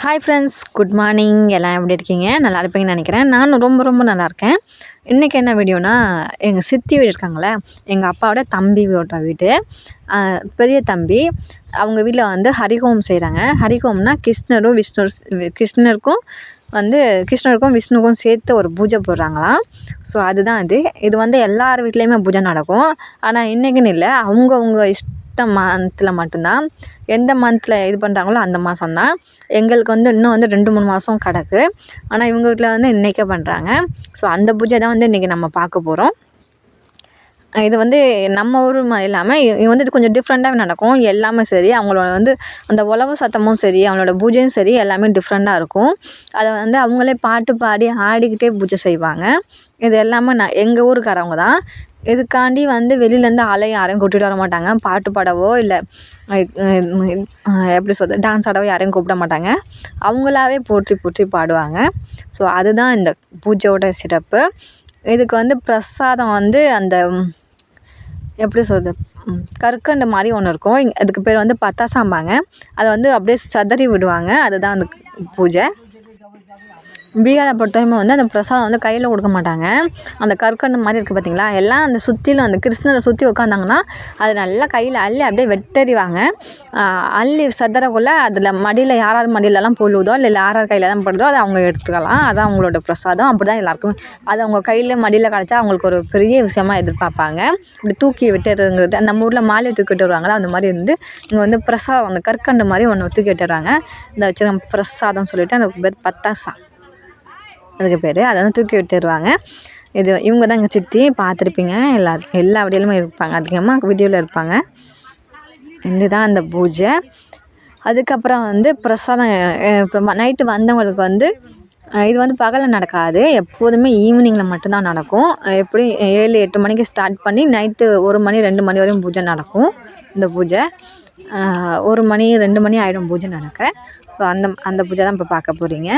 Hi friends, good morning. எல்லாம் எப்படி இருக்கீங்க? நல்லா இருப்பீங்கன்னு நினைக்கிறேன். நானும் ரொம்ப நல்லா இருக்கேன். இன்றைக்கி என்ன வீடியோனா, எங்கள் சித்தி வீடு இருக்காங்களே, எங்கள் அப்பாவோட தம்பியோட வீடு. பெரிய தம்பி அவங்க வீட்டில் வந்து ஹரிஹோம் செய்கிறாங்க. ஹரிஹோம்னா கிருஷ்ணருக்கும் விஷ்ணுவுக்கும் சேர்த்து ஒரு பூஜை போடுறாங்களாம். ஸோ அதுதான் இது வந்து எல்லார் வீட்லேயுமே பூஜை நடக்கும். ஆனால் இன்றைக்கின்னு இல்லை, அவங்கவுங்க மந்தில் மட்டும்தான். எந்த மந்தில் இது பண்ணுறாங்களோ அந்த மாதம்தான். எங்களுக்கு வந்து இன்னும் வந்து 2-3 மாதம் கிடக்கு. ஆனால் இவங்க வீட்டில் வந்து இன்றைக்கே பண்ணுறாங்க. ஸோ அந்த பூஜை தான் வந்து இன்றைக்கி நம்ம பார்க்க போகிறோம். இது வந்து நம்ம ஊர் மாதிரி இல்லாமல் இது வந்து கொஞ்சம் டிஃப்ரெண்ட்டாகவே நடக்கும். எல்லாமே சரி, அவங்களோட வந்து அந்த உழவு சத்தமும் சரி, அவங்களோட பூஜையும் சரி, எல்லாமே டிஃப்ரெண்ட்டாக இருக்கும். அதை வந்து அவங்களே பாட்டு பாடி ஆடிக்கிட்டே பூஜை செய்வாங்க. இது எல்லாமே எங்கள் ஊருக்காரவங்க தான். இதுக்காண்டி வந்து வெளியிலேருந்து யாரையும் கூட்டிகிட்டு வர மாட்டாங்க. பாட்டு பாடவோ இல்லை எப்படி சொல்கிறது, டான்ஸ் ஆடவோ யாரையும் கூப்பிட மாட்டாங்க. அவங்களாவே போற்றி பாடுவாங்க. ஸோ அதுதான் இந்த பூஜையோட சிறப்பு. இதுக்கு வந்து பிரசாதம் வந்து அந்த எப்படி சொல்கிறது, கற்கண்டு மாதிரி ஒன்று இருக்கும். அதுக்கு பேர் வந்து பத்தாசாம்பாங்க. அதை வந்து அப்படியே சதறி விடுவாங்க. அதுதான் அந்த பூஜை. பீகாரை பொறுத்தவரைக்கும் வந்து அந்த பிரசாதம் வந்து கையில் கொடுக்க மாட்டாங்க. அந்த கற்கண்டு மாதிரி இருக்குது பார்த்தீங்களா, எல்லாம் அந்த சுற்றிலும் அந்த கிருஷ்ணரை சுற்றி உட்காந்தாங்கன்னா அது நல்லா கையில் அள்ளி அப்படியே வெட்டறிவாங்க. அள்ளி சதறக்குள்ளே அதில் மடியில் யார் மடியிலலாம் போடுவதோ இல்லை யார் கையில் தான் படுதோ அதை அவங்க எடுத்துக்கலாம். அதான் அவங்களோட பிரசாதம். அப்படி தான் எல்லாருக்கும் அது அவங்க கையில் மடியில் கிடச்சா அவங்களுக்கு ஒரு பெரிய விஷயமா எதிர்பார்ப்பாங்க. இப்படி தூக்கி விட்டுறதுங்கிறது, நம்ம ஊரில் மாலையை தூக்கி விட்டு வருவாங்களா, அந்த மாதிரி இருந்து இங்கே வந்து பிரசாதம் அந்த கற்கண்டு மாதிரி ஒன்று தூக்கி விட்டுறாங்க. இந்த வச்சு நம்ம பிரசாதம் சொல்லிவிட்டு அந்த பேர் பத்தாசா, அதுக்கு பேர். அதை வந்து தூக்கி விட்டுருவாங்க. இவங்க தான் எங்கள் சித்தி. பார்த்துருப்பீங்க, எல்லா வீடியோலுமே இருப்பாங்க, அதிகமாக வீடியோவில் இருப்பாங்க. இதுதான் அந்த பூஜை. அதுக்கப்புறம் வந்து பிரசாதம் இப்போ நைட்டு வந்தவங்களுக்கு வந்து இது வந்து பகலில் நடக்காது, எப்போதுமே ஈவினிங்கில் மட்டும்தான் நடக்கும். எப்படி 7-8 மணிக்கு ஸ்டார்ட் பண்ணி நைட்டு 1 மணி 2 மணி வரையும் பூஜை நடக்கும். இந்த பூஜை 1 மணி 2 மணி ஆகிடும் பூஜை நடக்க. ஸோ அந்த பூஜை தான் இப்போ பார்க்க போகிறீங்க.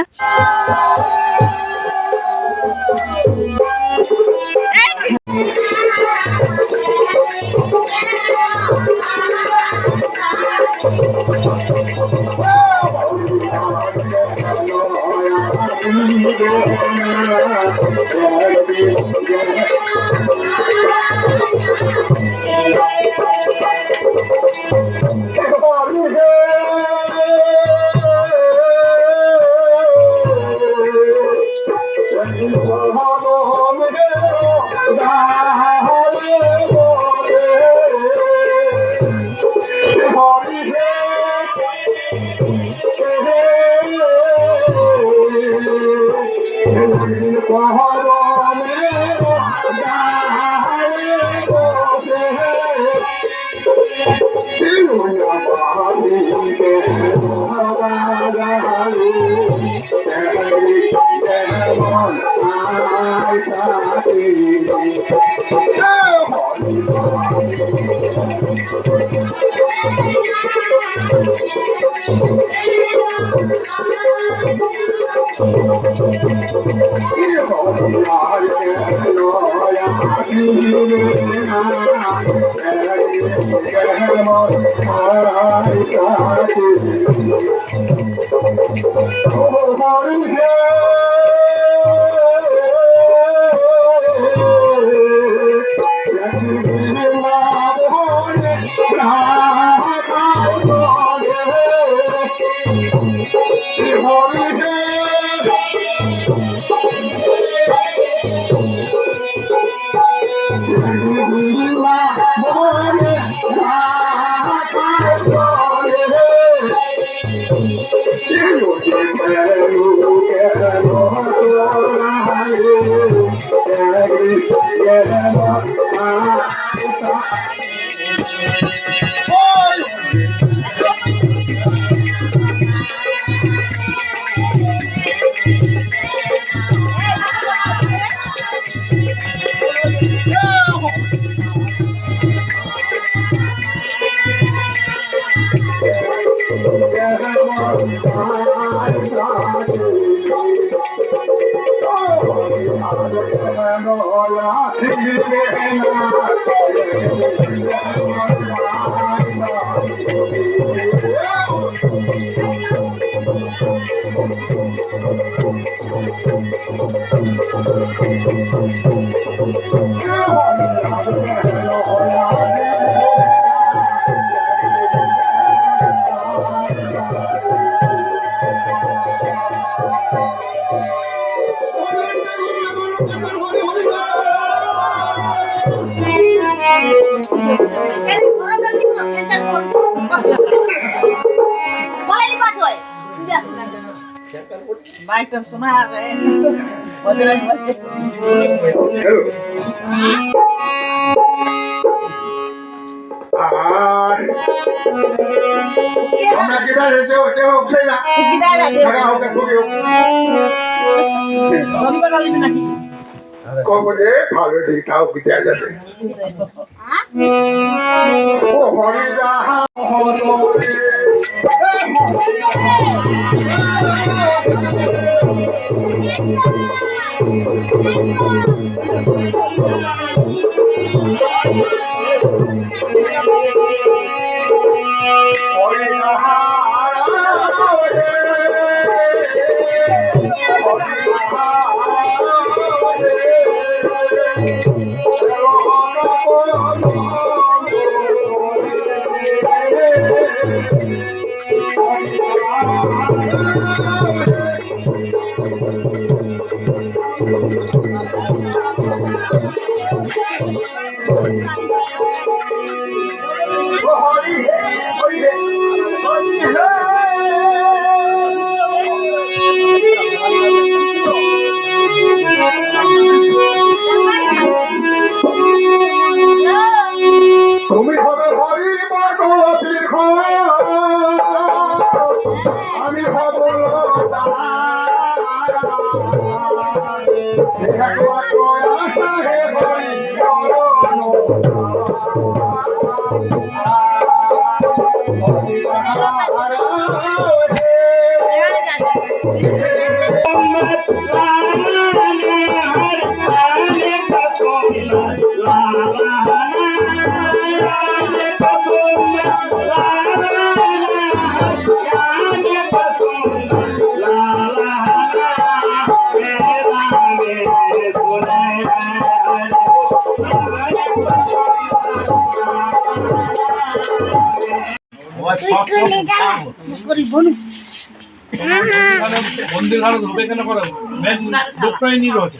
মন্দির ভালো ধোবে কেন করো মেন দুটোই নি রোজ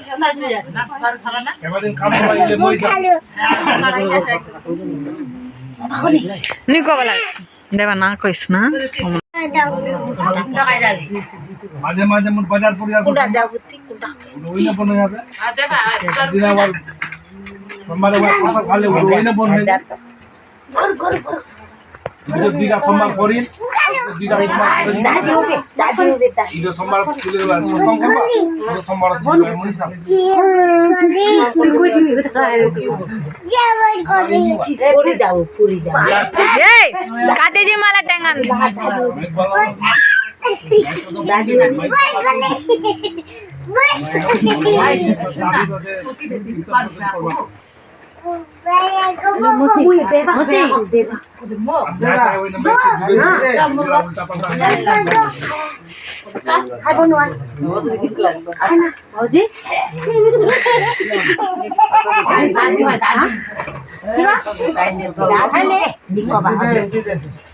এবারে কাম করাইলে মই যা নিকো বলা দেবা না কইছ না মাঝে মাঝে মন বাজার পড়ে আসে কোনটা যাবতি কোনটা ওইনা বনে যাবে দেখা দিন আবার সোমবারে কথা খালে ওইনা বন হয়ে যায় দিদা সোমবার করিন দিদা সোমবার দাদি হবে দিদা সোমবার চলে গেল সোমবার দিদা সোমবার চলে গেল মনি সাহেব পুরি দাও এই কাটে যে মালা টাঙ্গান দাদি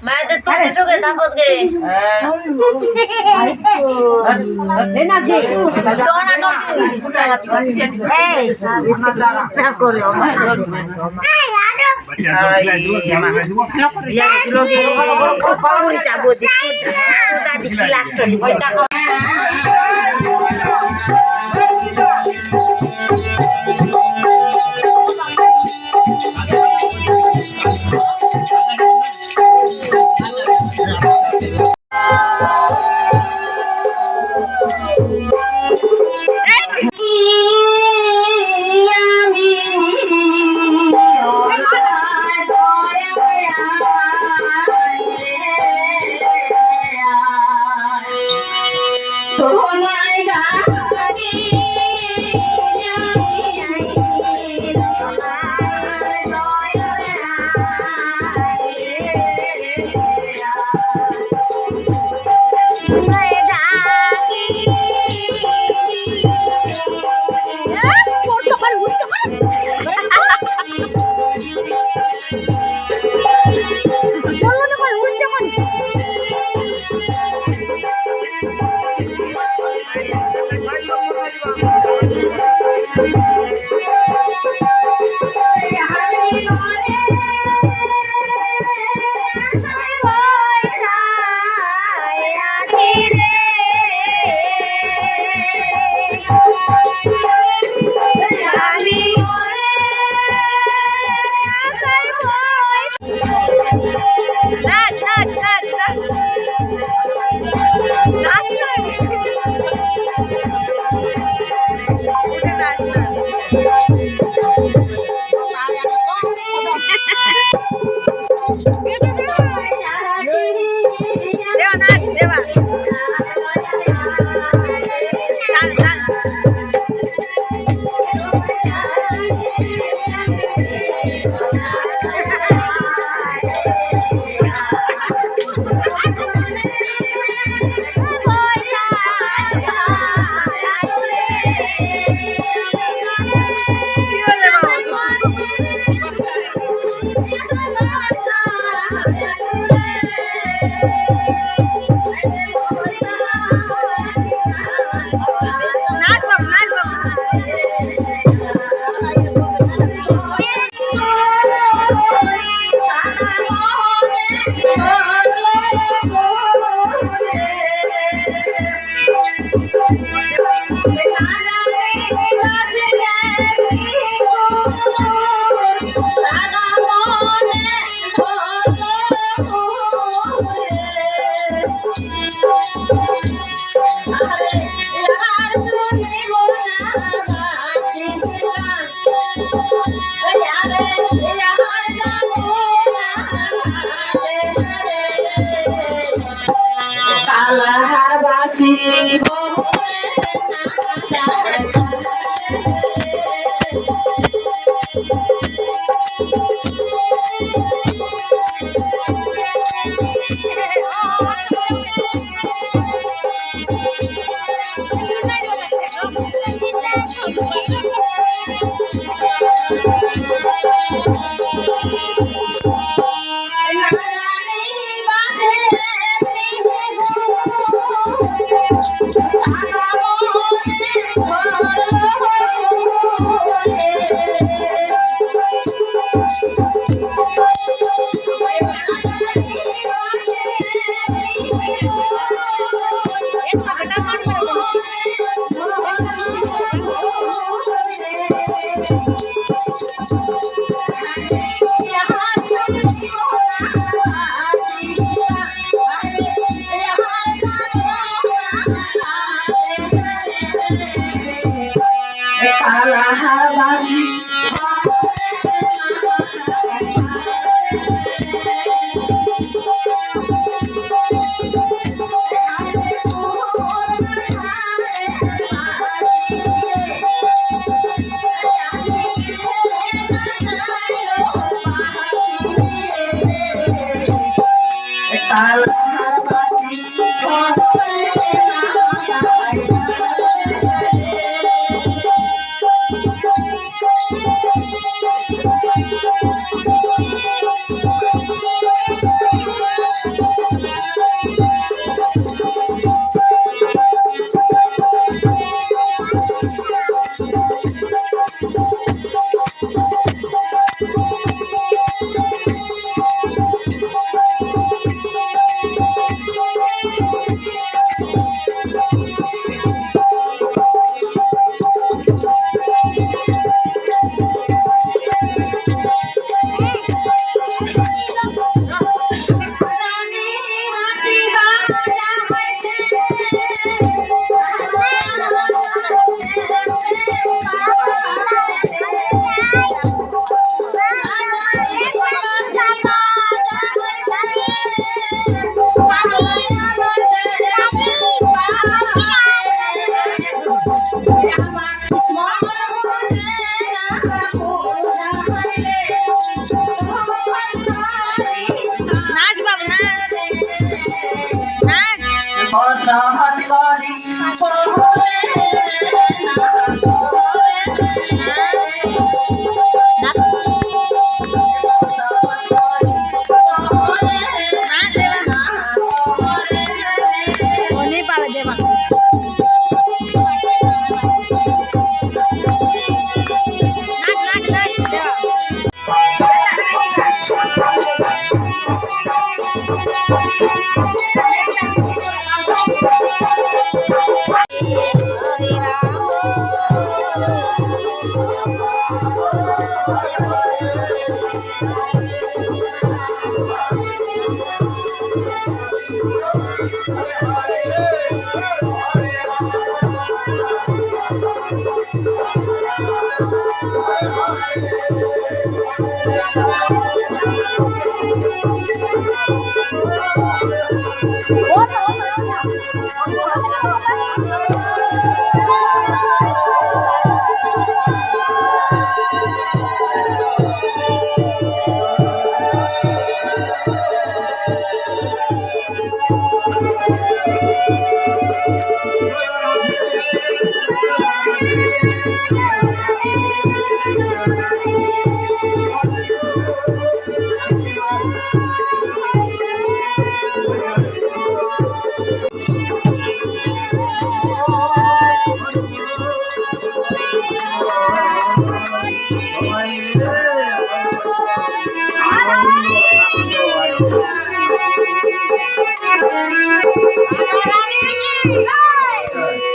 Mày tôi đi trước cái sao bớt kì. Đến làm gì? Cho nó đâu gì? Ê, nó cô liều mày luôn. Ya kilo kau ni cabut dikit. Tu tadi kelas tu baca kau.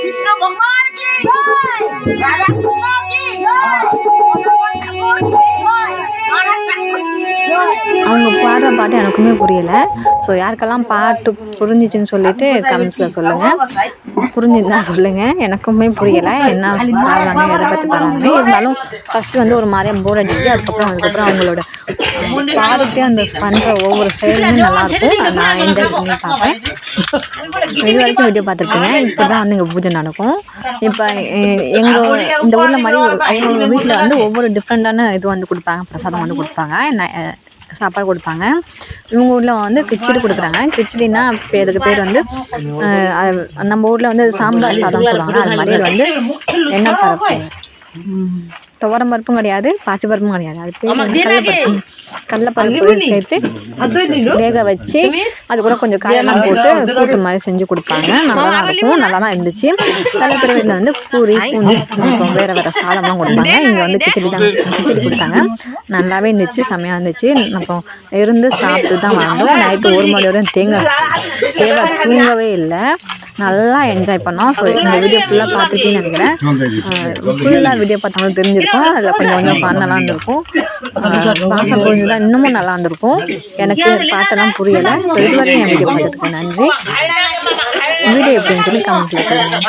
Krishna भगवान की राधा कृष्ण की அவங்க பாடுற பாட்டு எனக்குமே புரியலை. So யாருக்கெல்லாம் பாட்டு புரிஞ்சிச்சின்னு சொல்லிட்டு கமெண்ட்ஸில் சொல்லுங்கள். புரிஞ்சுருந்தா சொல்லுங்கள். எனக்குமே புரியலை என்ன பாடுறாங்க எதை பற்றி பாடுறாங்க. இருந்தாலும் ஃபஸ்ட்டு வந்து ஒரு மாதிரியாக போர் அடிச்சு அதுக்கப்புறம் அவங்களோட பாடிட்டு அந்த பண்ணுற ஒவ்வொரு செயலுமே நல்லாயிருக்கும். நான் என்ஜாய் பண்ணி பார்ப்பேன். இது வரைக்கும் வீடியோ பார்த்துருப்பீங்க. இப்போ தான் வந்து இங்கே பூஜை நடக்கும். இப்போ இந்த ஊரில் மாதிரி எங்கள் வீட்டில் வந்து ஒவ்வொரு டிஃப்ரெண்ட்டான இது வந்து கொடுப்பாங்க, பிரசாதம் வந்து கொடுப்பாங்க, சாப்பாடு கொடுப்பாங்க. இவங்க ஊரில் வந்து கிச்சடி கொடுக்குறாங்க. கிச்சடினா அதுக்கு பேர் வந்து நம்ம ஊரில் வந்து சாம்பார் சாதம் சொல்லுவாங்க. அது மாதிரி அது வந்து என்ன பருப்பு, துவரம் பருப்பும் கிடையாது, பாசி பருப்பும் கிடையாது. அது பேர் கடலைப்பருப்பு சேர்த்து வேக வச்சு அது கூட கொஞ்சம் காயெல்லாம் போட்டு கூட்டு மாதிரி செஞ்சு கொடுப்பாங்க. நல்லா தான் இருக்கும். நல்லா தான் இருந்துச்சு. சில பேர் வீட்டில் வந்து பூரி பூஞ்சி வேறு வேறு சாதம்லாம் கொடுப்பாங்க. இங்கே வந்து கிச்சடி கொடுத்தாங்க. நல்லாவே இருந்துச்சு, செம்மையாக இருந்துச்சு. அப்புறம் இருந்து சாப்பிட்டு தான் வந்தோம். நைட்டு 1 மணி வரையும் தேவை தூங்கவே இல்லை. நல்லா என்ஜாய் பண்ணோம். ஸோ இந்த வீடியோ ஃபுல்லாக பார்த்துட்டேன்னு நினைக்கிறேன். ஃபுல்லாக வீடியோ பார்த்தாலும் தெரிஞ்சிருக்கும். அதில் கொஞ்சம் பண்ணலாம் இருந்திருக்கும். பாசம் புரிஞ்சுதான் இன்னமும் நல்லா இருந்திருக்கும். எனக்கு பாட்டெல்லாம் புரியலை. ஸோ இதுவரையும் என் வீடியோ பார்த்ததுக்கு நன்றி. வீடியோ எப்படின்னு சொல்லி கமெண்ட்ல சொல்லுங்கள்.